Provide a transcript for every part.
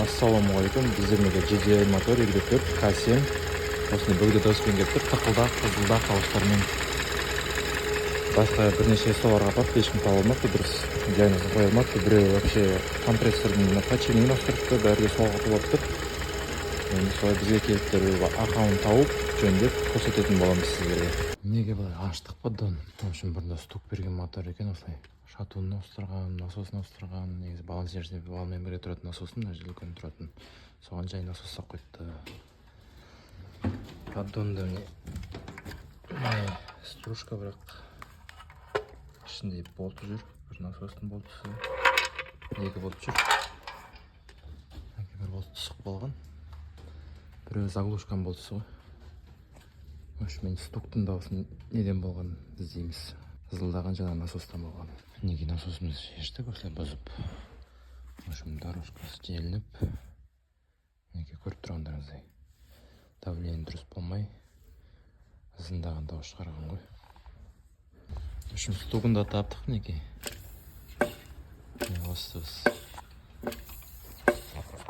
Ассалаумағалейкум. Біздермеге GDI мотор 24 К7 осыны бөгде дауыспен келіп тұр. Тықылдақ, қызылдақ дауыстармен. Басқа бірнеше соларға апарып ешкім таба алмапты, дұрыс диагнозын қоя алмапты. Біреуі вообще компрессордың починигін ауыстырыпты, бәрі солға құлапты. Енді солай бізге келіп ақауын тауып, жөндеп көрсететін боламыз сіздерге. Неге былай аштық па дон? В общем, бұрында стук берген мотор екен осылай. Шатуын ауыстырған, насосын ауыстырған, негізі баланс жерде балмен бірге тұратын насосын, мына жерде үлкен тұратын. Соған жай насос салып қойыпты. Поддонда міне стружка, бірақ ішінде болты жүр. Бір насостың болтысы, екі болт жүр. Бір болт түсік болған. Біреуі заглушканың болтысы ғой. В общем, стуктың дауысын неден болған іздейміз. Зылдаған жаңа насостан болған. Неге насосымыз шештік осылай бұзып. В общем, дорожкасы желініп. Неге көріп тұрғандарыңыздай. Давление дұрыс болмай. Зындаған дауыс шығарған ғой. В общем, стугын да таптық неге. Осы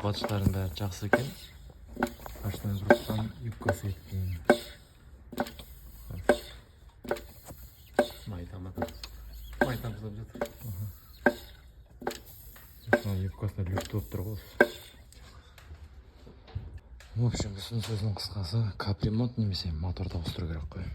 қуатшылардың бәрі жақсы екен. Аштан бұрыстан юбкасы еткен. Майдан бұзап жатыр. Юбкасына люфт болып тұр ғой. В общем, сөздің қысқасы капремонт немесе моторды ауыстыру керек қой.